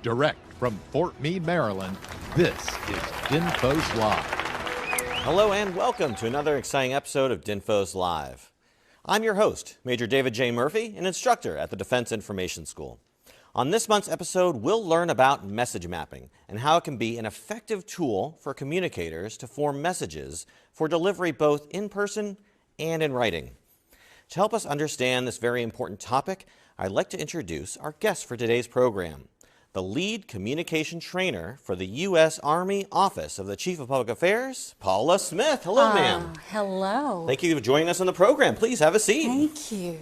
Direct from Fort Meade, Maryland, this is DinFos Live. Hello and welcome to another exciting episode of DinFos Live. I'm your host, Major David J. Murphy, an instructor at the Defense Information School. On this month's episode, we'll learn about message mapping and how it can be an effective tool for communicators to form messages for delivery both in person and in writing. To help us understand this very important topic, I'd like to introduce our guest for today's program, the lead communication trainer for the U.S. Army Office of the Chief of Public Affairs, Paula Smith. Hello, ma'am. Hello. Thank you for joining us on the program. Please have a seat. Thank you.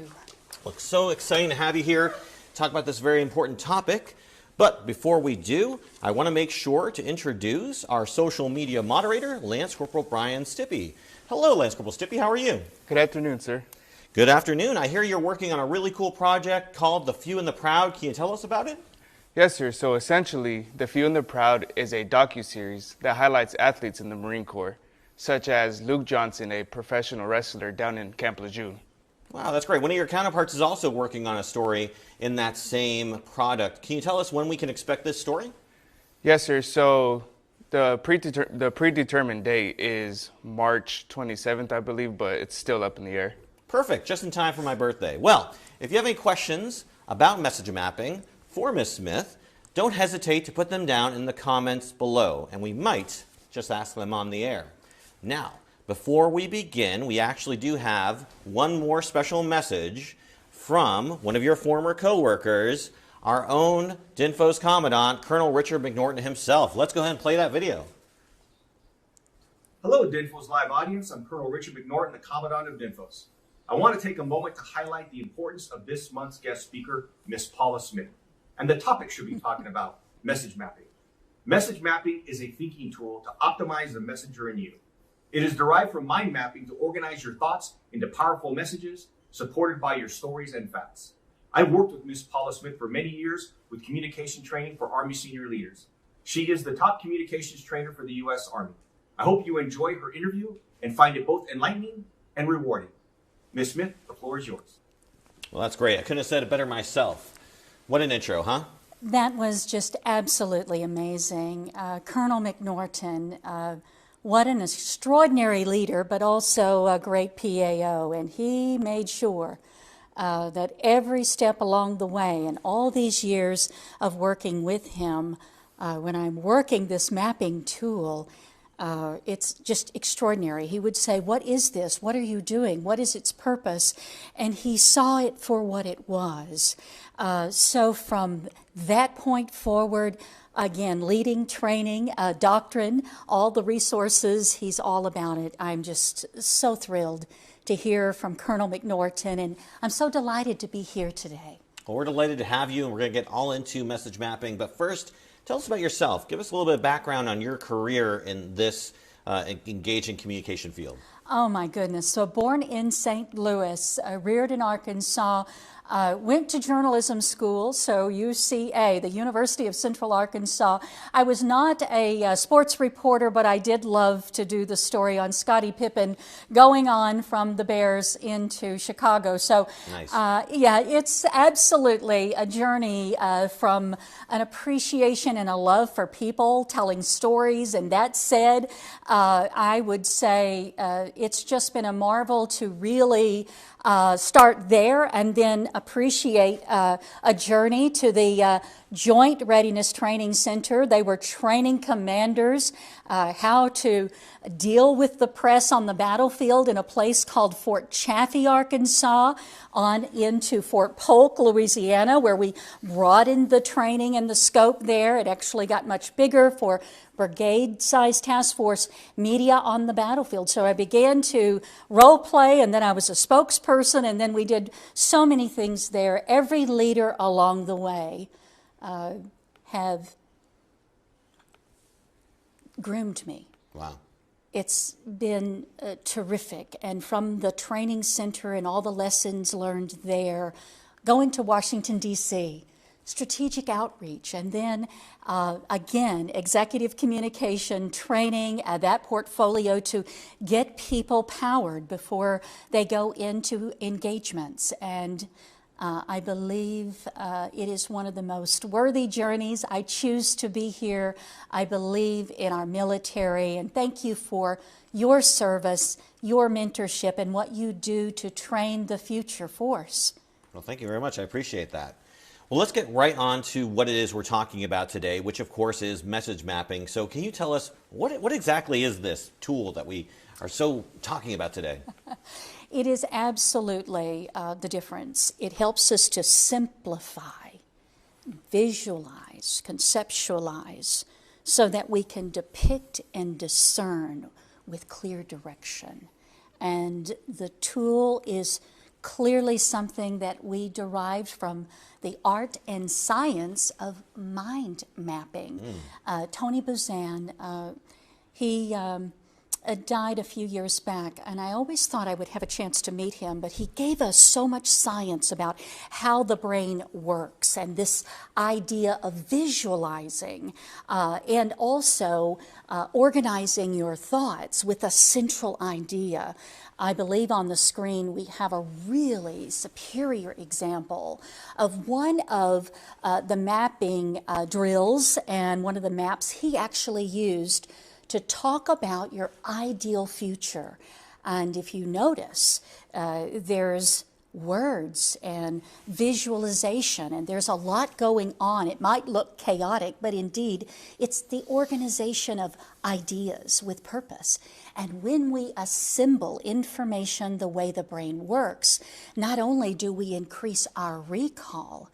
Looks so exciting to have you here to talk about this very important topic. But before we do, I want to make sure to introduce our social media moderator, Lance Corporal Brian Stippy. Hello, Lance Corporal Stippy. How are you? Good afternoon, sir. Good afternoon. I hear you're working on a really cool project called The Few and the Proud. Can you tell us about it? Yes, sir. So essentially, The Few and the Proud is a docuseries that highlights athletes in the Marine Corps, such as Luke Johnson, a professional wrestler down in Camp Lejeune. Wow, that's great. One of your counterparts is also working on a story in that same product. Can you tell us when we can expect this story? Yes, sir. So the predetermined date is March 27th, I believe, but it's still up in the air. Perfect. Just in time for my birthday. Well, if you have any questions about message mapping for Ms. Smith, don't hesitate to put them down in the comments below, and we might just ask them on the air. Now, before we begin, we actually do have one more special message from one of your former co-workers, our own DinFos Commandant, Colonel Richard McNorton himself. Let's go ahead and play that video. Hello, DinFos Live audience. I'm Colonel Richard McNorton, the Commandant of DinFos. I want to take a moment to highlight the importance of this month's guest speaker, Ms. Paula Smith. And the topic she'll be talking about, message mapping. Message mapping is a thinking tool to optimize the messenger in you. It is derived from mind mapping to organize your thoughts into powerful messages supported by your stories and facts. I've worked with Ms. Paula Smith for many years with communication training for Army senior leaders. She is the top communications trainer for the U.S. Army. I hope you enjoy her interview and find it both enlightening and rewarding. Ms. Smith, the floor is yours. Well, that's great. I couldn't have said it better myself. What an intro, huh? That was just absolutely amazing. Colonel McNorton, what an extraordinary leader, but also a great PAO. And he made sure that every step along the way, and all these years of working with him, when I'm working this mapping tool, it's just extraordinary. He would say, "What is this? What are you doing? What is its purpose?" And he saw it for what it was. So from that point forward, again, leading, training, doctrine, all the resources, he's all about it. I'm just so thrilled to hear from Colonel McNorton, and I'm so delighted to be here today. Well, we're delighted to have you, and we're going to get all into message mapping. But first, tell us about yourself. Give us a little bit of background on your career in this engaging communication field. Oh, my goodness. So born in St. Louis, reared in Arkansas, went to journalism school, so UCA, the University of Central Arkansas. I was not a sports reporter, but I did love to do the story on Scottie Pippen going on from the Bears into Chicago. So, nice. Yeah, it's absolutely a journey from an appreciation and a love for people, telling stories. And that said, I would say it's just been a marvel to really start there and then appreciate a journey to the Joint Readiness Training Center. They were training commanders how to deal with the press on the battlefield in a place called Fort Chaffee, Arkansas, on into Fort Polk, Louisiana, where we broadened the training and the scope there. It actually got much bigger for brigade-sized task force media on the battlefield. So I began to role play, and then I was a spokesperson, and then we did so many things there. Every leader along the way have groomed me. Wow. It's been terrific. And from the training center and all the lessons learned there, going to Washington, D.C., strategic outreach, and then again, executive communication training, that portfolio to get people powered before they go into engagements. And I believe it is one of the most worthy journeys. I choose to be here. I believe in our military, and thank you for your service, your mentorship, and what you do to train the future force. Well, thank you very much. I appreciate that. Well, let's get right on to what it is we're talking about today, which of course is message mapping. So can you tell us what exactly is this tool that we are so talking about today? It is absolutely the difference. It helps us to simplify, visualize, conceptualize, so that we can depict and discern with clear direction. And the tool is clearly something that we derived from the art and science of mind mapping. Tony Buzan, he died a few years back, and I always thought I would have a chance to meet him, but he gave us so much science about how the brain works and this idea of visualizing and also organizing your thoughts with a central idea. I believe on the screen we have a really superior example of one of the mapping drills and one of the maps he actually used to talk about your ideal future. And if you notice, there's words and visualization, and there's a lot going on. It might look chaotic, but indeed, it's the organization of ideas with purpose. And when we assemble information the way the brain works, not only do we increase our recall,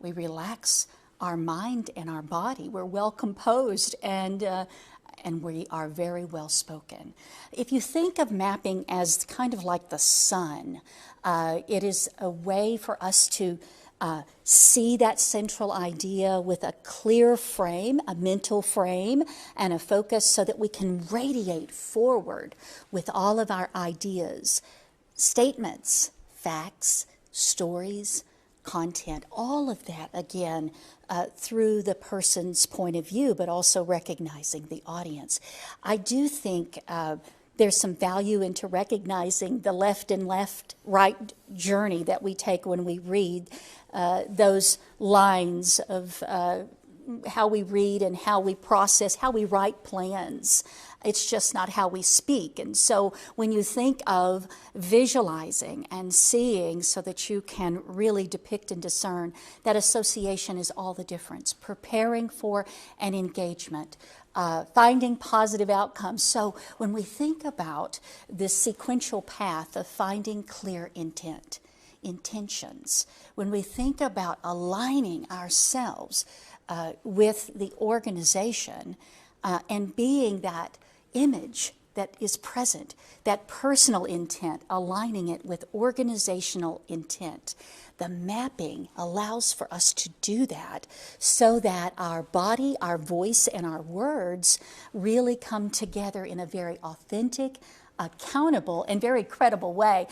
we relax our mind and our body. We're well composed and we are very well spoken. If you think of mapping as kind of like the sun, it is a way for us to see that central idea with a clear frame, a mental frame, and a focus so that we can radiate forward with all of our ideas, statements, facts, stories, content, all of that, again, through the person's point of view, but also recognizing the audience. I do think there's some value into recognizing the left and right journey that we take when we read those lines of how we read and how we process, how we write plans. It's just not how we speak. And so when you think of visualizing and seeing so that you can really depict and discern, that association is all the difference. Preparing for an engagement, finding positive outcomes. So when we think about this sequential path of finding clear intentions, when we think about aligning ourselves with the organization and being that image that is present, that personal intent, aligning it with organizational intent. The mapping allows for us to do that so that our body, our voice, and our words really come together in a very authentic, accountable, and very credible way.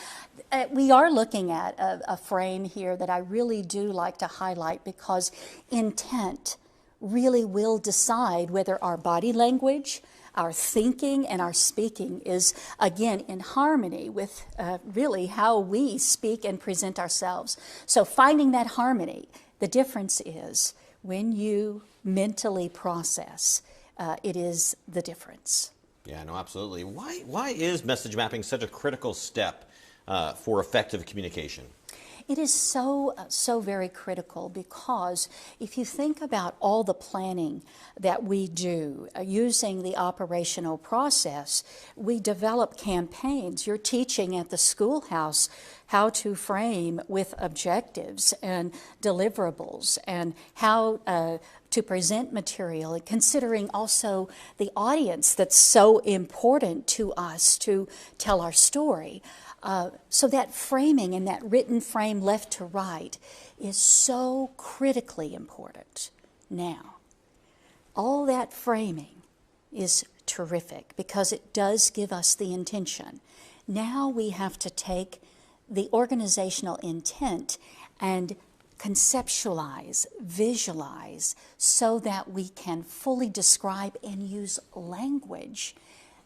We are looking at a frame here that I really do like to highlight because intent really will decide whether our body language, our thinking, and our speaking is, again, in harmony with really how we speak and present ourselves. So finding that harmony, the difference is when you mentally process, it is the difference. Yeah, no, absolutely. Why is message mapping such a critical step for effective communication? It is so very critical because if you think about all the planning that we do using the operational process, we develop campaigns. You're teaching at the schoolhouse how to frame with objectives and deliverables and how to present material, and considering also the audience that's so important to us to tell our story. So that framing and that written frame left to right is so critically important. Now, all that framing is terrific because it does give us the intention. Now we have to take the organizational intent and conceptualize, visualize, so that we can fully describe and use language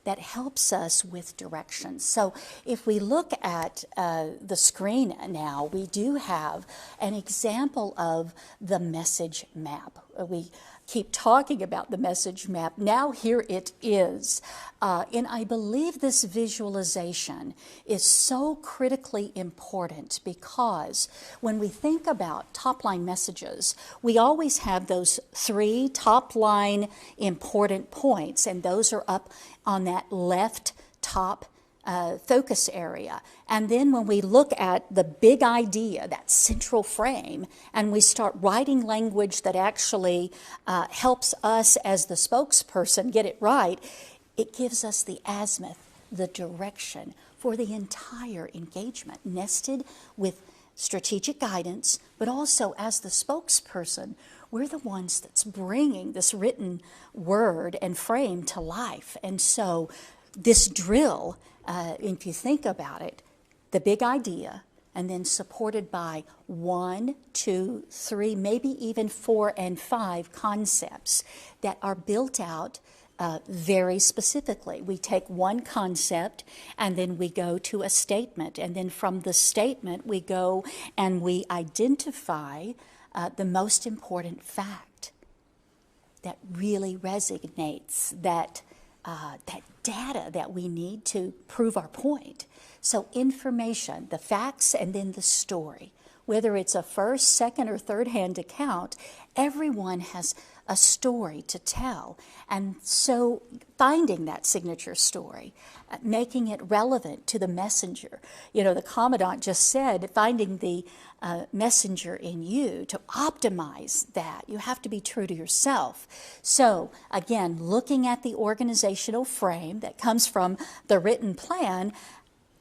that helps us with directions. So if we look at the screen now, we do have an example of the message map. We keep talking about the message map. Now here it is. And I believe this visualization is so critically important because when we think about top-line messages, we always have those 3 top-line important points, and those are up on that left top focus area. And then when we look at the big idea, that central frame, and we start writing language that actually helps us as the spokesperson get it right, it gives us the azimuth, the direction for the entire engagement, nested with strategic guidance, but also as the spokesperson, we're the ones that's bringing this written word and frame to life. And so this drill, if you think about it, the big idea, and then supported by 1, 2, 3, maybe even 4 and 5 concepts that are built out very specifically. We take one concept and then we go to a statement, and then from the statement we go and we identify the most important fact that really resonates, that data that we need to prove our point. So information, the facts, and then the story. Whether it's a first, second, or third-hand account, everyone has a story to tell. And so finding that signature story, making it relevant to the messenger. You know, the Commandant just said, finding the messenger in you, to optimize that. You have to be true to yourself. So again, looking at the organizational frame that comes from the written plan,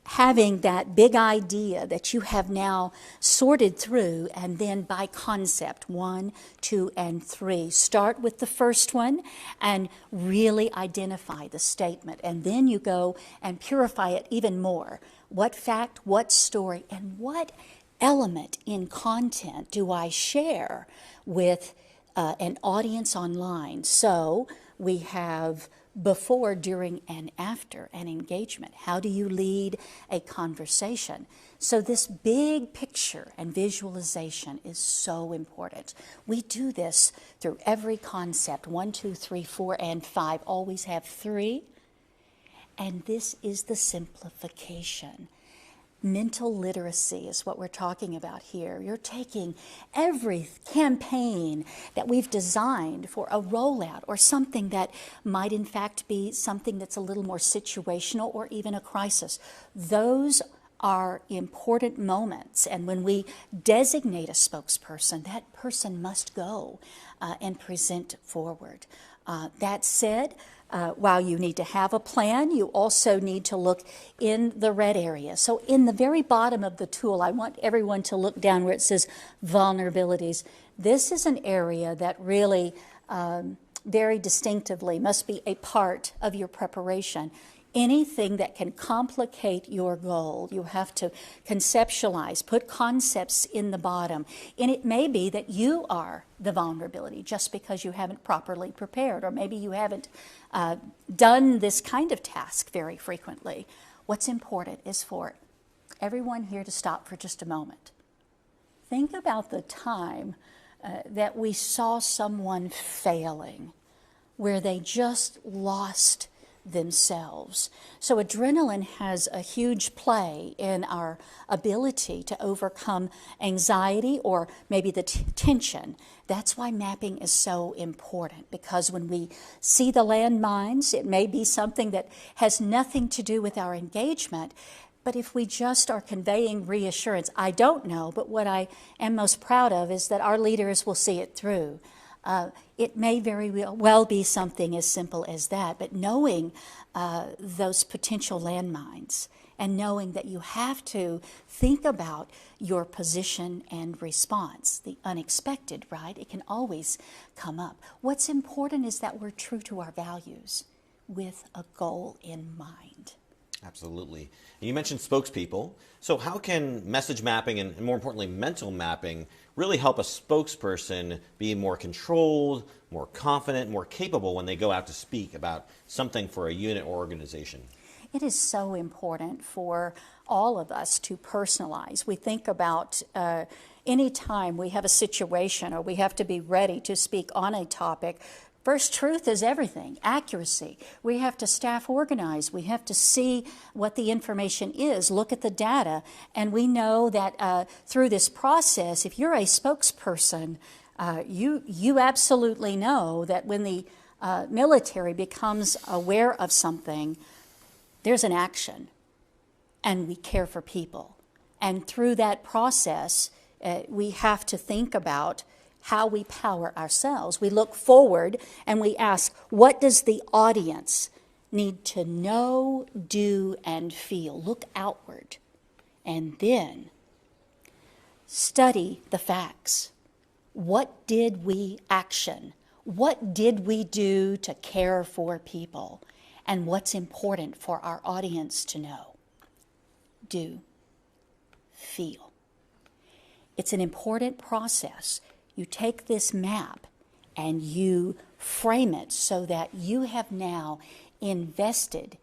having that big idea that you have now sorted through, and then by concept, 1, 2, and 3. Start with the first one and really identify the statement. And then you go and purify it even more. What fact, what story, and what element in content do I share with an audience online? So we have before, during, and after an engagement. How do you lead a conversation? So this big picture and visualization is so important. We do this through every concept, 1, 2, 3, 4, and 5. Always have 3. And this is the simplification. Mental literacy is what we're talking about here. You're taking every campaign that we've designed for a rollout or something that might in fact be something that's a little more situational or even a crisis. Those are important moments, and when we designate a spokesperson, that person must go and present forward. That said, while you need to have a plan, you also need to look in the red area. So in the very bottom of the tool, I want everyone to look down where it says vulnerabilities. This is an area that really very distinctively must be a part of your preparation. Anything that can complicate your goal, you have to conceptualize, put concepts in the bottom. And it may be that you are the vulnerability just because you haven't properly prepared, or maybe you haven't done this kind of task very frequently. What's important is for everyone here to stop for just a moment. Think about the time that we saw someone failing, where they just lost themselves. So adrenaline has a huge play in our ability to overcome anxiety or maybe the tension. That's why mapping is so important, because when we see the landmines, it may be something that has nothing to do with our engagement, but if we just are conveying reassurance, I don't know, but what I am most proud of is that our leaders will see it through. It may very well be something as simple as that, but knowing those potential landmines and knowing that you have to think about your position and response, the unexpected, right? It can always come up. What's important is that we're true to our values with a goal in mind. Absolutely. And you mentioned spokespeople. So how can message mapping and more importantly, mental mapping really help a spokesperson be more controlled, more confident, more capable when they go out to speak about something for a unit or organization? It is so important for all of us to personalize. We think about any time we have a situation or we have to be ready to speak on a topic. First, truth is everything, accuracy. We have to staff organize. We have to see what the information is, look at the data. And we know that through this process, if you're a spokesperson, you absolutely know that when the military becomes aware of something, there's an action, and we care for people. And through that process, we have to think about how we power ourselves. We look forward and we ask, what does the audience need to know, do, and feel? Look outward. And then study the facts. What did we action? What did we do to care for people? And what's important for our audience to know, do, feel. It's an important process. You take this map and you frame it so that you have now invested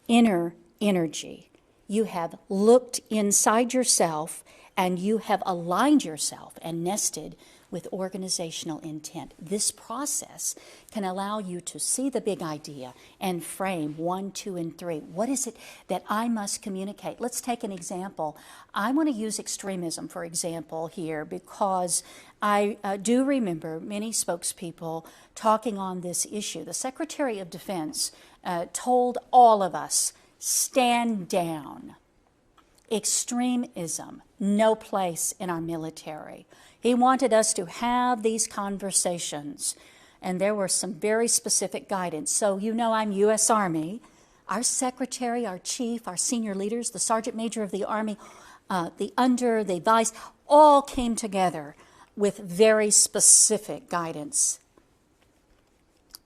inner energy. You have looked inside yourself and you have aligned yourself and nested with organizational intent. This process can allow you to see the big idea and frame 1, 2, and 3. What is it that I must communicate? Let's take an example. I want to use extremism, for example, here because I do remember many spokespeople talking on this issue. The Secretary of Defense told all of us, stand down. Extremism, no place in our military. He wanted us to have these conversations, and there were some very specific guidance. So you know I'm U.S. Army. Our secretary, our chief, our senior leaders, the sergeant major of the Army, the under, the vice, all came together with very specific guidance.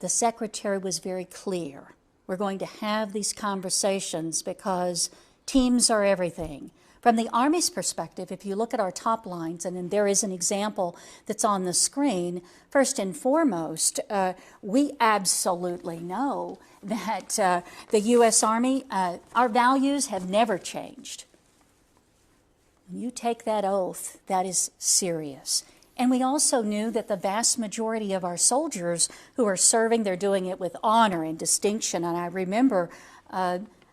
The secretary was very clear. We're going to have these conversations because teams are everything. From the Army's perspective, if you look at our top lines, and then there is an example that's on the screen, first and foremost, we absolutely know that the U.S. Army, our values have never changed. When you take that oath, that is serious. And we also knew that the vast majority of our soldiers who are serving, they're doing it with honor and distinction. And I remember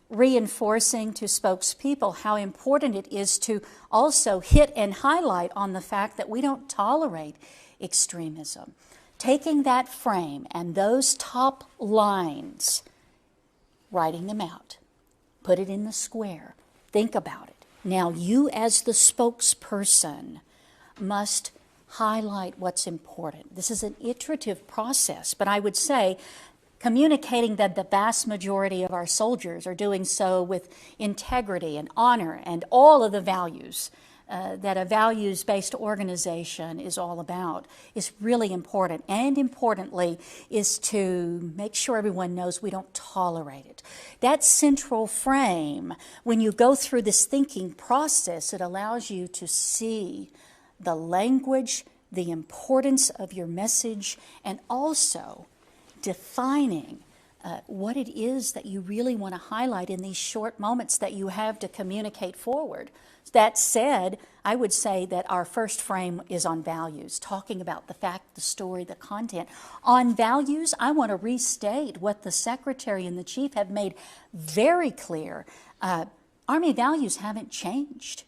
reinforcing to spokespeople how important it is to also hit and highlight on the fact that we don't tolerate extremism. Taking that frame and those top lines, writing them out, put it in the square, think about it. Now you as the spokesperson must highlight what's important. This is an iterative process, but I would say communicating that the vast majority of our soldiers are doing so with integrity and honor and all of the values that a values-based organization is all about is really important. And importantly is to make sure everyone knows we don't tolerate it. That central frame, when you go through this thinking process, it allows you to see the language, the importance of your message, and also defining what it is that you really want to highlight in these short moments that you have to communicate forward. That said, I would say that our first frame is on values, talking about the fact, the story, the content. On values, I want to restate what the Secretary and the Chief have made very clear. Army values haven't changed.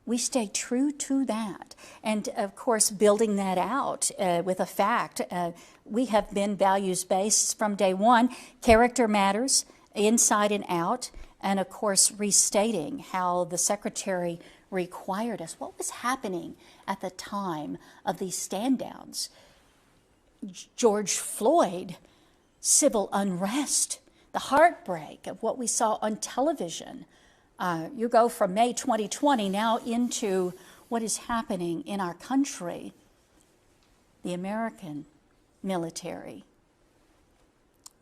We stay true to that. And of course, building that out with a fact, we have been values-based from day one. Character matters, inside and out, and of course, restating how the Secretary required us. What was happening at the time of these stand-downs? George Floyd, civil unrest, the heartbreak of what we saw on television. You go from May 2020 now into what is happening in our country. The American military.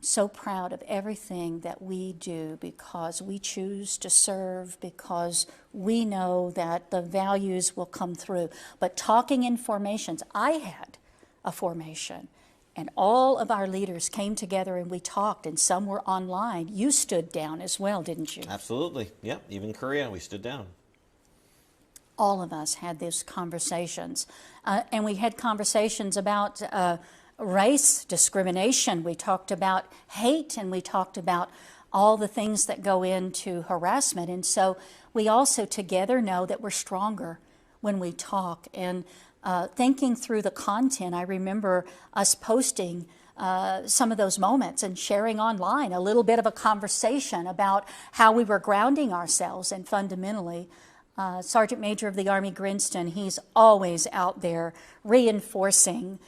so proud of everything that we do because we choose to serve, because we know that the values will come through. But talking in formations, I had a formation, and all of our leaders came together and we talked, and some were online. You stood down as well, didn't you? Absolutely. Yep. Even Korea, we stood down. All of us had these conversations. And we had conversations about race discrimination. We talked about hate, and we talked about all the things that go into harassment. And so we also together know that we're stronger when we talk. And thinking through the content, I remember us posting some of those moments and sharing online a little bit of a conversation about how we were grounding ourselves. And fundamentally, Sergeant Major of the Army Grinston, he's always out there reinforcing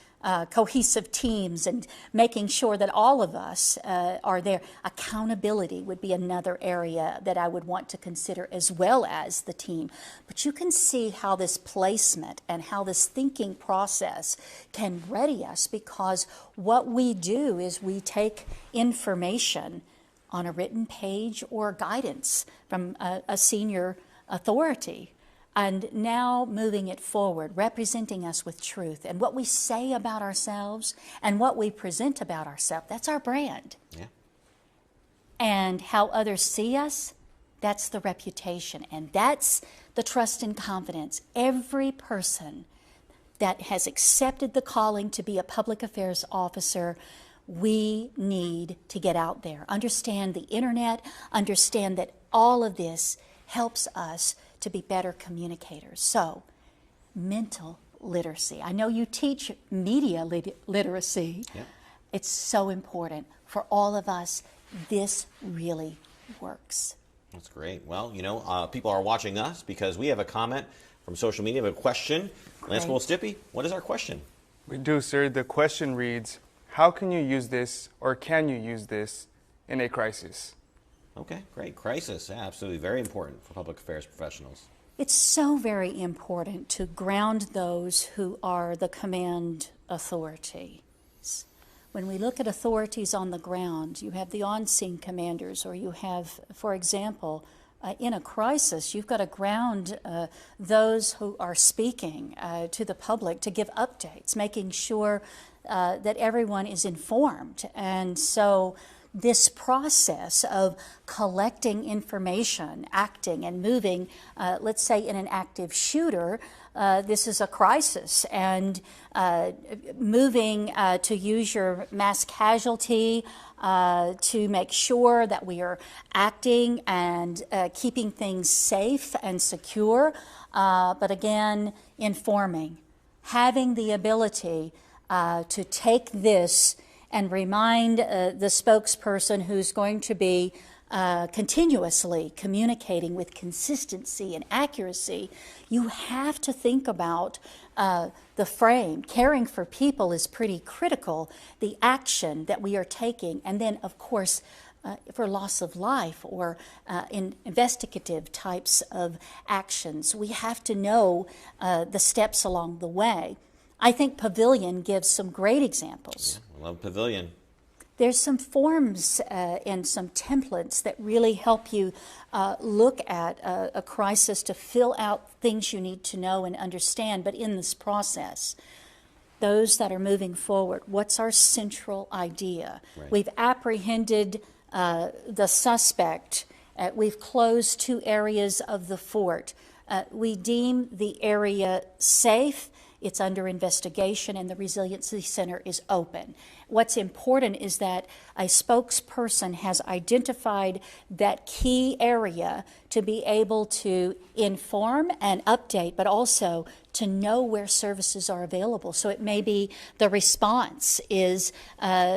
cohesive teams and making sure that all of us are there. Accountability would be another area that I would want to consider, as well as the team. But you can see how this placement and how this thinking process can ready us, because what we do is we take information on a written page or guidance from a senior authority, and now moving it forward, representing us with truth. And what we say about ourselves and what we present about ourselves, that's our brand. Yeah. And how others see us, that's the reputation. And that's the trust and confidence. Every person that has accepted the calling to be a public affairs officer, we need to get out there, understand the internet, understand that all of this helps us to be better communicators. So, mental literacy. I know you teach media literacy. Yeah. It's so important for all of us. This really works. That's great. Well, people are watching us because we have a comment from social media, a question. Lance Great. Stippy, what is our question? We do, sir. The question reads, how can you use this, or can you use this in a crisis? Okay, great. Crisis, yeah, absolutely. Very important for public affairs professionals. It's so very important to ground those who are the command authorities. When we look at authorities on the ground, you have the on-scene commanders, or you have, for example, in a crisis, you've got to ground those who are speaking to the public to give updates, making sure that everyone is informed. And so this process of collecting information, acting and moving, let's say in an active shooter, this is a crisis, and moving to use your mass casualty to make sure that we are acting and keeping things safe and secure, but again, informing, having the ability to take this and remind the spokesperson who's going to be continuously communicating with consistency and accuracy. You have to think about the frame. Caring for people is pretty critical, the action that we are taking, and then, of course, for loss of life or in investigative types of actions, we have to know the steps along the way. I think Pavilion gives some great examples. Yeah, I love Pavilion. There's some forms and some templates that really help you look at a crisis to fill out things you need to know and understand. But in this process, those that are moving forward, what's our central idea? Right. We've apprehended the suspect. We've closed 2 areas of the fort. We deem the area safe. It's under investigation, and the Resiliency Center is open. What's important is that a spokesperson has identified that key area to be able to inform and update, but also to know where services are available. So it may be the response is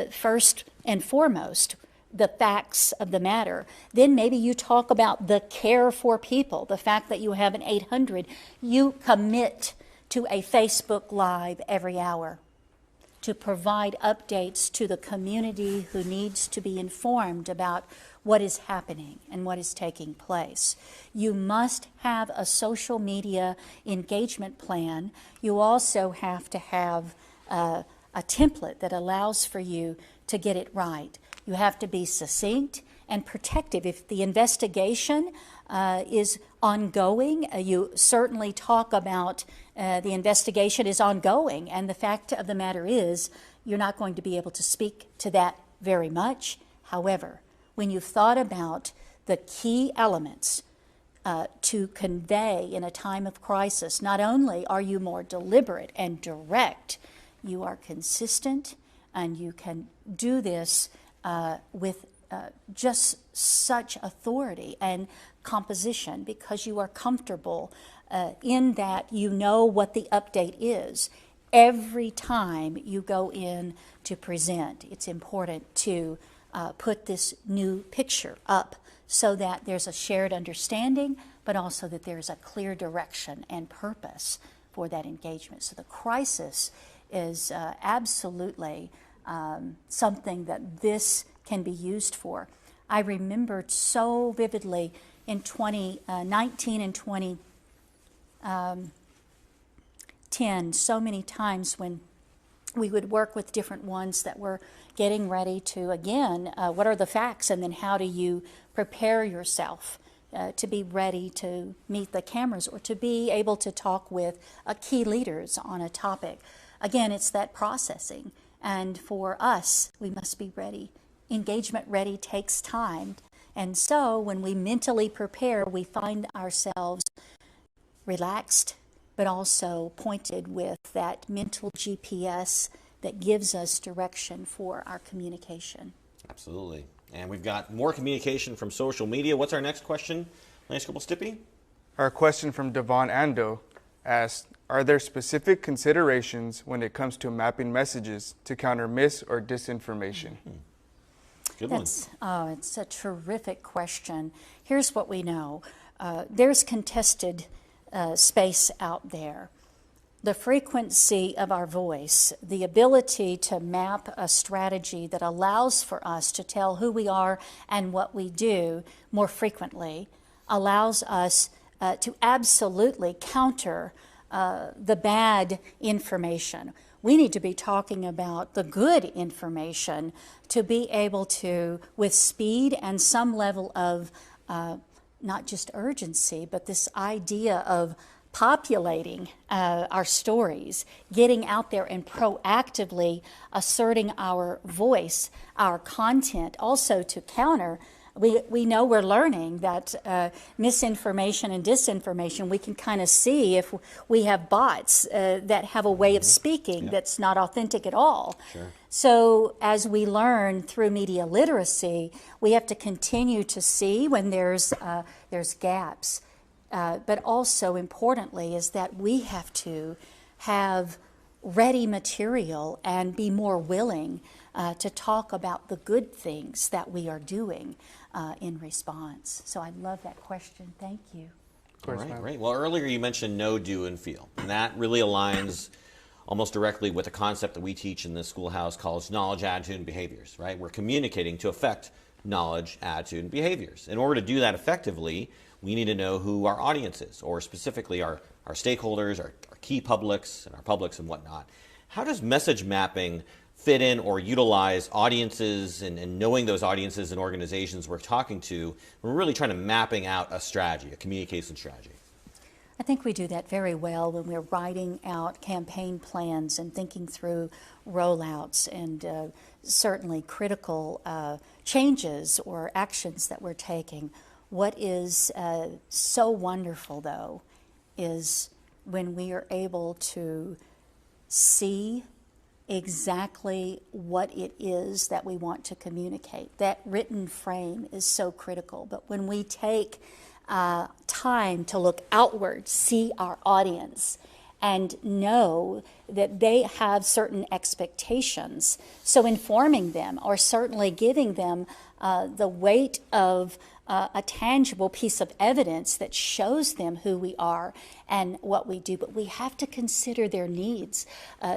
first and foremost the facts of the matter. Then maybe you talk about the care for people, the fact that you have an 800. You commit to a Facebook Live every hour to provide updates to the community who needs to be informed about what is happening and what is taking place. You must have a social media engagement plan. You also have to have a template that allows for you to get it right. You have to be succinct and protective. If the investigation is ongoing, you certainly talk about the investigation is ongoing, and the fact of the matter is you're not going to be able to speak to that very much. However, when you've thought about the key elements to convey in a time of crisis, not only are you more deliberate and direct, you are consistent, and you can do this with just such authority and composition because you are comfortable in that you know what the update is. Every time you go in to present, it's important to put this new picture up so that there's a shared understanding, but also that there's a clear direction and purpose for that engagement. So the crisis is absolutely something that this can be used for. I remembered so vividly in 2019 and 2010, so many times when we would work with different ones that were getting ready to, again, what are the facts, and then how do you prepare yourself to be ready to meet the cameras or to be able to talk with key leaders on a topic. Again, it's that processing, and for us, we must be ready. Engagement ready takes time, and so when we mentally prepare, we find ourselves relaxed, but also pointed with that mental GPS that gives us direction for our communication. Absolutely. And we've got more communication from social media. What's our next question, Lance Corporal Stippy? Our question from Devon Ando asked, are there specific considerations when it comes to mapping messages to counter mis- or disinformation? Good one. It's a terrific question. Here's what we know. There's contested space out there. The frequency of our voice, the ability to map a strategy that allows for us to tell who we are and what we do more frequently, allows us to absolutely counter the bad information. We need to be talking about the good information to be able to, with speed and some level of not just urgency, but this idea of populating our stories, getting out there and proactively asserting our voice, our content, also to counter. We know we're learning that misinformation and disinformation, we can kind of see if we have bots that have a way of speaking that's not authentic at all. Sure. So as we learn through media literacy, we have to continue to see when there's gaps. But also importantly is that we have to have ready material and be more willing to talk about the good things that we are doing in response. So I love that question. Thank you. All right, great. Well, earlier you mentioned know, do, and feel. And that really aligns almost directly with a concept that we teach in this schoolhouse called knowledge, attitude, and behaviors, right? We're communicating to affect knowledge, attitude, and behaviors. In order to do that effectively, we need to know who our audience is, or specifically our stakeholders, our key publics, and our publics and whatnot. How does message mapping fit in or utilize audiences and knowing those audiences and organizations we're talking to? We're really trying to mapping out a strategy, a communication strategy. I think we do that very well when we're writing out campaign plans and thinking through rollouts and certainly critical changes or actions that we're taking. What is so wonderful, though, is when we are able to see exactly what it is that we want to communicate. That written frame is so critical. But when we take time to look outward, see our audience, and know that they have certain expectations, so informing them or certainly giving them the weight of a tangible piece of evidence that shows them who we are and what we do. But we have to consider their needs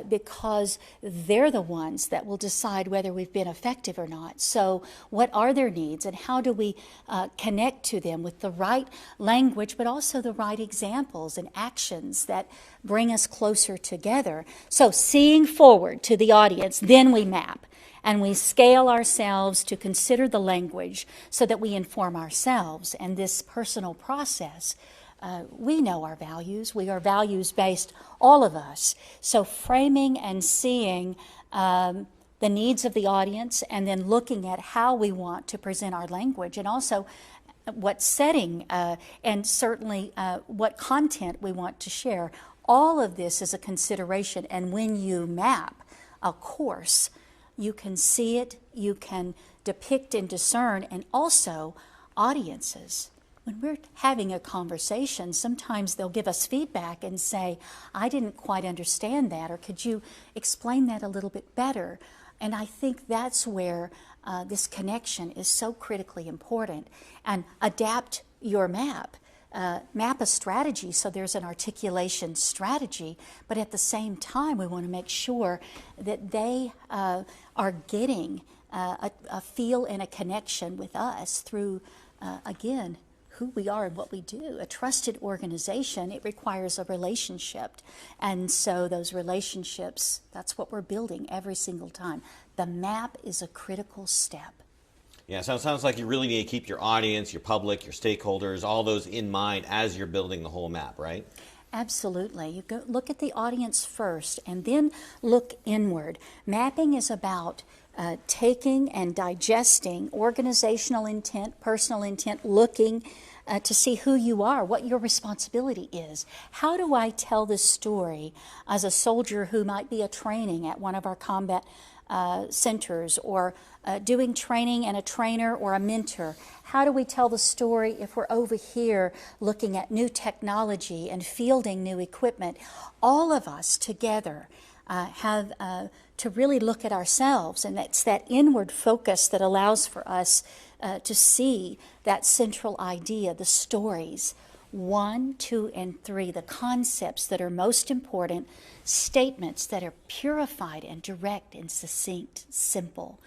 because they're the ones that will decide whether we've been effective or not. So what are their needs and how do we connect to them with the right language, but also the right examples and actions that bring us closer together? So seeing forward to the audience, then we map. and we scale ourselves to consider the language so that we inform ourselves. And this personal process, we know our values. We are values-based, all of us. So framing and seeing the needs of the audience and then looking at how we want to present our language, and also what setting and certainly what content we want to share. All of this is a consideration, and when you map a course, you can see it, you can depict and discern, and also audiences. When we're having a conversation, sometimes they'll give us feedback and say, I didn't quite understand that, or could you explain that a little bit better? And I think that's where this connection is so critically important. And adapt your map. Map a strategy so there's an articulation strategy, but at the same time we want to make sure that they are getting a feel and a connection with us through, again, who we are and what we do. A trusted organization, it requires a relationship. And so those relationships, that's what we're building every single time. The map is a critical step. Yeah, so it sounds like you really need to keep your audience, your public, your stakeholders, all those in mind as you're building the whole map, right? Absolutely. You go look at the audience first and then look inward. Mapping is about taking and digesting organizational intent, personal intent, looking to see who you are, what your responsibility is. How do I tell this story as a soldier who might be a training at one of our combat centers, or doing training and a trainer or a mentor? How do we tell the story if we're over here looking at new technology and fielding new equipment? All of us together have to really look at ourselves, and it's that inward focus that allows for us to see that central idea, the stories, 1, 2, and 3, the concepts that are most important, statements that are purified and direct and succinct, simple,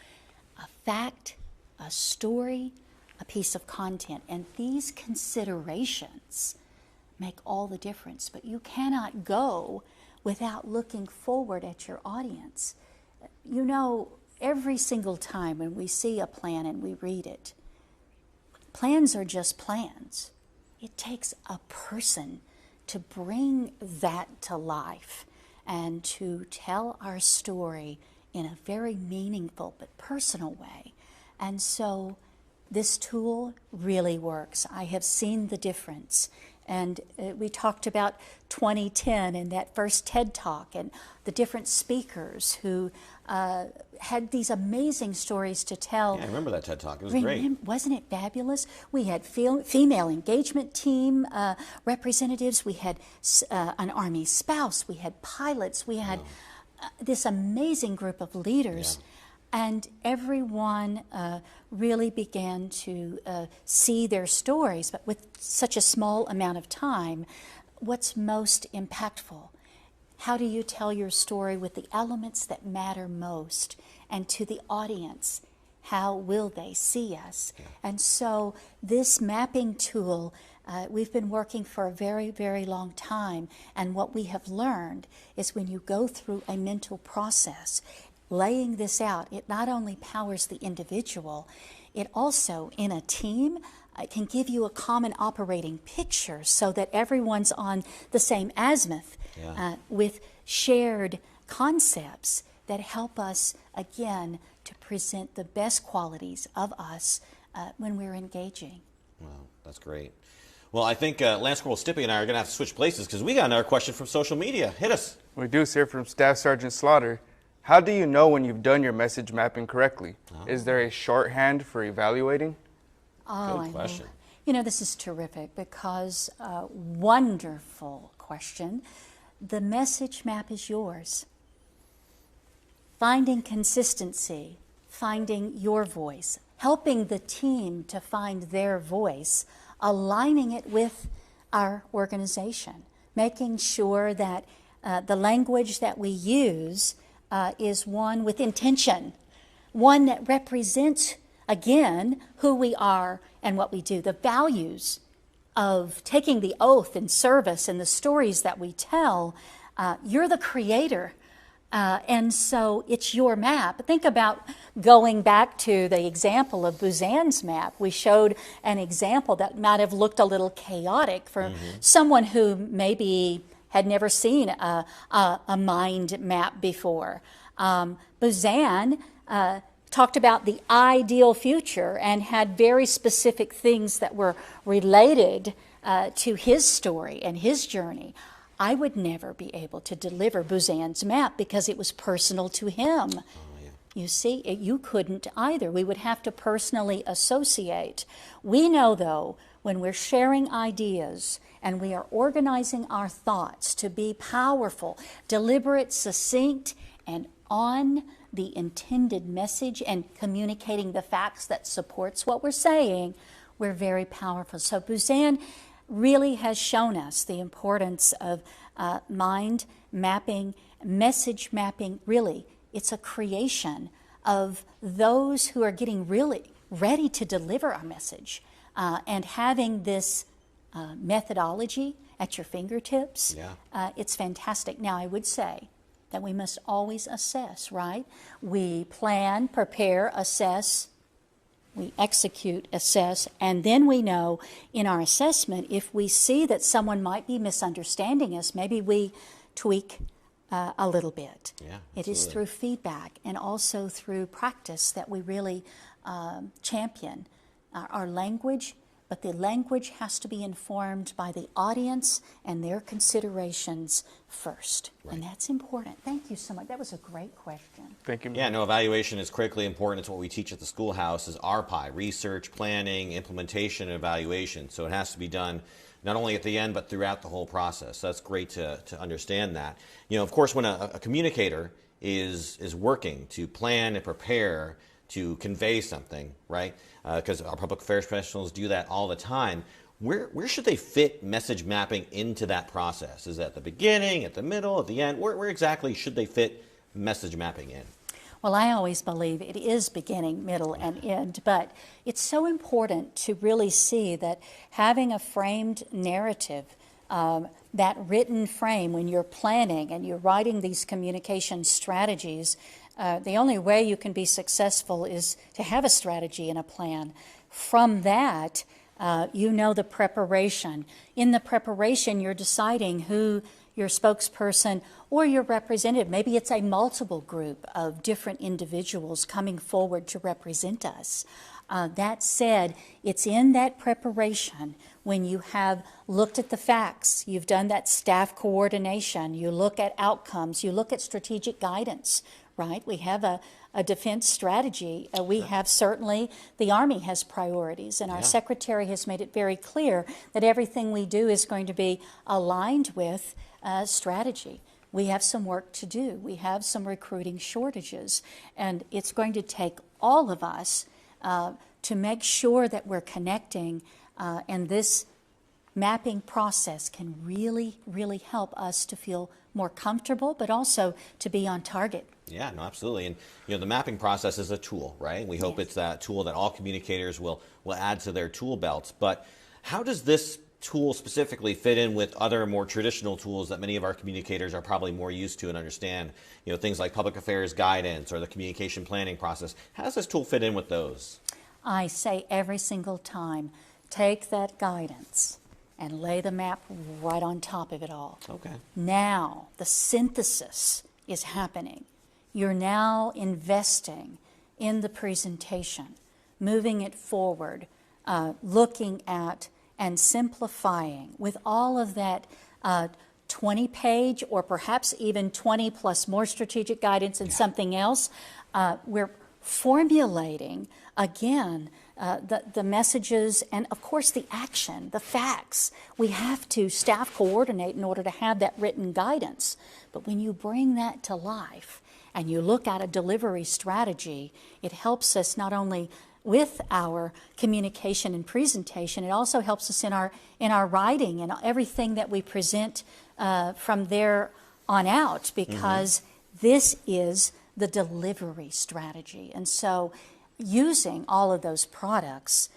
a fact, a story, a piece of content. And these considerations make all the difference. But you cannot go without looking forward at your audience. You know, every single time when we see a plan and we read it, plans are just plans. It takes a person to bring that to life and to tell our story in a very meaningful but personal way. And so this tool really works. I have seen the difference. And we talked about 2010 and that first TED Talk and the different speakers who had these amazing stories to tell. Yeah, I remember that TED Talk. It was great. Wasn't it fabulous? We had female engagement team representatives. We had an Army spouse. We had pilots. We had this amazing group of leaders. Yeah. And everyone really began to see their stories, but with such a small amount of time. What's most impactful? How do you tell your story with the elements that matter most? And to the audience, how will they see us? Yeah. And so this mapping tool, we've been working for a very, very long time. And what we have learned is when you go through a mental process, laying this out, it not only powers the individual, it also, in a team, it can give you a common operating picture so that everyone's on the same azimuth with shared concepts that help us, again, to present the best qualities of us when we're engaging. Wow, that's great. Well, I think Lance Corporal Stippy and I are going to have to switch places because we got another question from social media. Hit us. We do, sir, from Staff Sergeant Slaughter. How do you know when you've done your message mapping correctly? Is there a shorthand for evaluating? Good question. You know, this is terrific because wonderful question. The message map is yours. Finding consistency, finding your voice, helping the team to find their voice, aligning it with our organization, making sure that the language that we use is one with intention, one that represents, again, who we are and what we do, the values of taking the oath in service and the stories that we tell. You're the creator And so it's your map. Think about going back to the example of Buzan's map. We showed an example that might have looked a little chaotic for someone who maybe had never seen a mind map before. Buzan talked about the ideal future and had very specific things that were related to his story and his journey. I would never be able to deliver Buzan's map because it was personal to him. Oh, yeah. You see, you couldn't either. We would have to personally associate. We know, though, when we're sharing ideas and we are organizing our thoughts to be powerful, deliberate, succinct, and on the intended message and communicating the facts that supports what we're saying, we're very powerful. So Buzan really has shown us the importance of mind mapping, message mapping. Really, it's a creation of those who are getting really ready to deliver our message. And having this methodology at your fingertips, it's fantastic. Now, I would say that we must always assess, right? We plan, prepare, assess, we execute, assess, and then we know in our assessment if we see that someone might be misunderstanding us, maybe we tweak a little bit. Yeah, it is through feedback and also through practice that we really champion our language, but the language has to be informed by the audience and their considerations first. Right. And that's important. Thank you so much. That was a great question. Thank you. Yeah, no, evaluation is critically important. It's what we teach at the schoolhouse is RPI, research, planning, implementation, and evaluation. So it has to be done not only at the end, but throughout the whole process. So that's great to understand that. You know, of course, when a communicator is working to plan and prepare to convey something, right? Because our public affairs professionals do that all the time. Where should they fit message mapping into that process? Is that at the beginning, at the middle, at the end? Where exactly should they fit message mapping in? Well, I always believe it is beginning, middle, and end, but it's so important to really see that having a framed narrative, that written frame when you're planning and you're writing these communication strategies, the only way you can be successful is to have a strategy and a plan. From that, you know the preparation. In the preparation, you're deciding who your spokesperson or your representative, maybe it's a multiple group of different individuals coming forward to represent us. That said, it's in that preparation when you have looked at the facts, you've done that staff coordination, you look at outcomes, you look at strategic guidance, right? We have a defense strategy. We have certainly, the Army has priorities, and our Secretary has made it very clear that everything we do is going to be aligned with strategy. We have some work to do. We have some recruiting shortages, and it's going to take all of us to make sure that we're connecting, and this mapping process can really, really help us to feel more comfortable, but also to be on target. Yeah, no, absolutely. And you know, the mapping process is a tool, right? We hope it's that tool that all communicators will add to their tool belts. But how does this tool specifically fit in with other more traditional tools that many of our communicators are probably more used to and understand? You know, things like public affairs guidance or the communication planning process. How does this tool fit in with those? I say every single time, take that guidance and lay the map right on top of it all. Okay. Now, the synthesis is happening. You're now investing in the presentation, moving it forward, looking at and simplifying with all of that 20-page or perhaps even 20 plus more strategic guidance and something else. We're formulating, again, the messages and, of course, the action, the facts. We have to staff coordinate in order to have that written guidance. But when you bring that to life and you look at a delivery strategy, it helps us not only with our communication and presentation, it also helps us in our writing and everything that we present from there on out, because this is the delivery strategy. And so using all of those products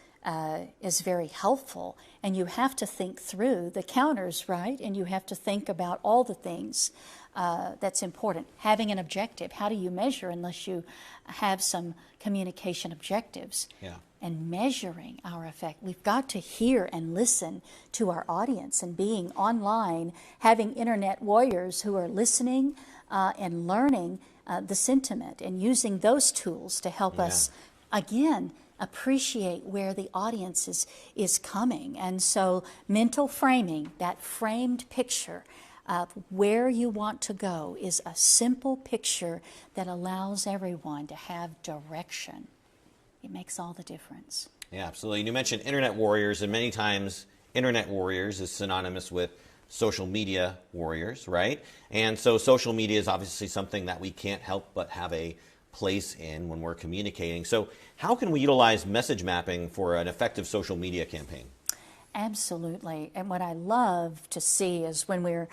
is very helpful. And you have to think through the counters, right? And you have to think about all the things that's important. Having an objective, how do you measure unless you have some communication objectives? Yeah. And measuring our effect. We've got to hear and listen to our audience, and being online, having internet warriors who are listening and learning the sentiment and using those tools to help us, again, appreciate where the audience is coming. And so mental framing, that framed picture of where you want to go, is a simple picture that allows everyone to have direction. It makes all the difference. Yeah, absolutely. You mentioned internet warriors, and many times internet warriors is synonymous with social media warriors, right? And so social media is obviously something that we can't help but have a place in when we're communicating. So how can we utilize message mapping for an effective social media campaign? Absolutely. And what I love to see is when we're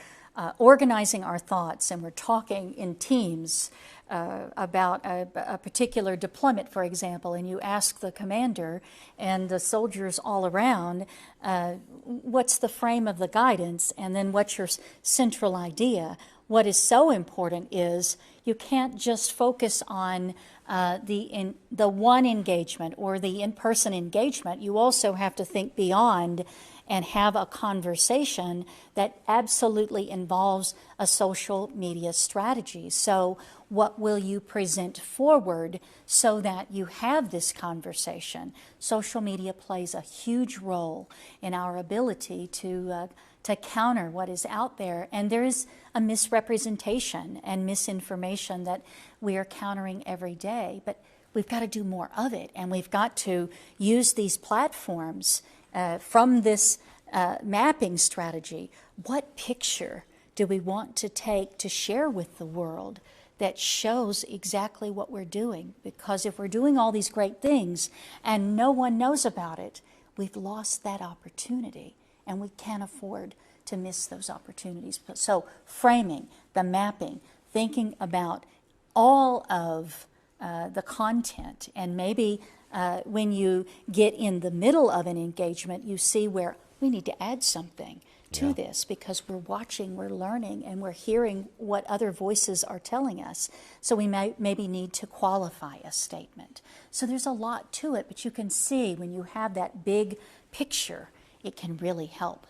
organizing our thoughts and we're talking in teams about a particular deployment, for example, and you ask the commander and the soldiers all around, what's the frame of the guidance, and then what's your central idea? What is so important is you can't just focus on the one engagement or the in-person engagement. You also have to think beyond and have a conversation that absolutely involves a social media strategy. So what will you present forward so that you have this conversation? Social media plays a huge role in our ability to counter what is out there. And there is a misrepresentation and misinformation that we are countering every day. But we've got to do more of it. And we've got to use these platforms from this mapping strategy. What picture do we want to take to share with the world that shows exactly what we're doing? Because if we're doing all these great things and no one knows about it, we've lost that opportunity, and we can't afford to miss those opportunities. So framing, the mapping, thinking about all of the content, and maybe when you get in the middle of an engagement, you see where we need to add something to this, because we're watching, we're learning, and we're hearing what other voices are telling us. So we maybe need to qualify a statement. So there's a lot to it, but you can see when you have that big picture, it can really help.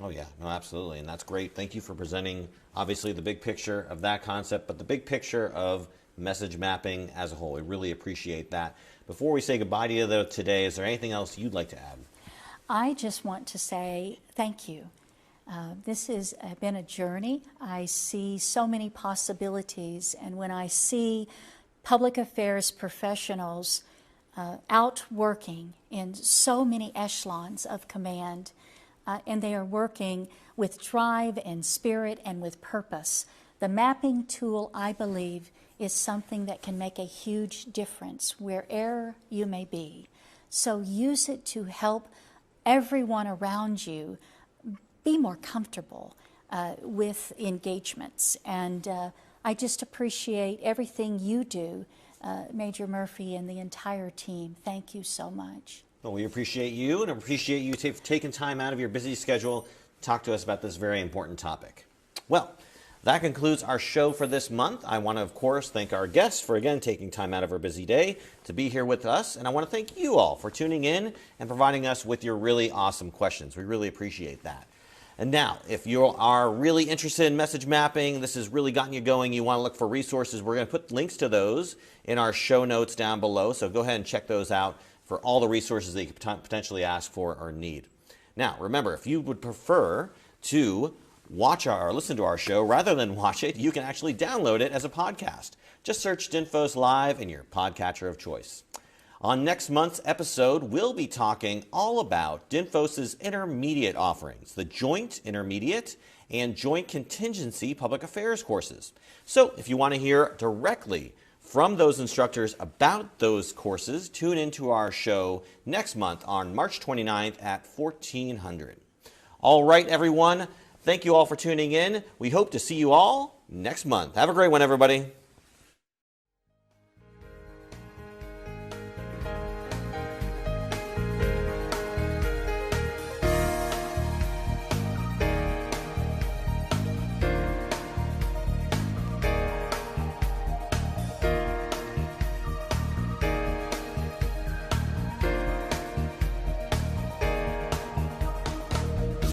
Oh yeah, no, absolutely, and that's great. Thank you for presenting, obviously, the big picture of that concept, but the big picture of message mapping as a whole. We really appreciate that. Before we say goodbye to you, though, today, is there anything else you'd like to add? I just want to say thank you. This has been a journey. I see so many possibilities, and when I see public affairs professionals out working in so many echelons of command, and they are working with drive and spirit and with purpose, the mapping tool, I believe, is something that can make a huge difference wherever you may be. So use it to help everyone around you be more comfortable with engagements. And I just appreciate everything you do, Major Murphy and the entire team. Thank you so much. Well, we appreciate you, and appreciate you taking time out of your busy schedule to talk to us about this very important topic. Well, that concludes our show for this month. I want to, of course, thank our guests for, again, taking time out of our busy day to be here with us. And I want to thank you all for tuning in and providing us with your really awesome questions. We really appreciate that. And now, if you are really interested in message mapping, this has really gotten you going, you want to look for resources, we're going to put links to those in our show notes down below. So go ahead and check those out for all the resources that you could potentially ask for or need. Now, remember, if you would prefer to watch or listen to our show rather than watch it, you can actually download it as a podcast. Just search DINFOS Live in your podcatcher of choice. On next month's episode, we'll be talking all about DINFOS's intermediate offerings, the Joint Intermediate and Joint Contingency Public Affairs courses. So if you want to hear directly from those instructors about those courses, tune into our show next month on March 29th at 1400. All right, everyone. Thank you all for tuning in. We hope to see you all next month. Have a great one, everybody.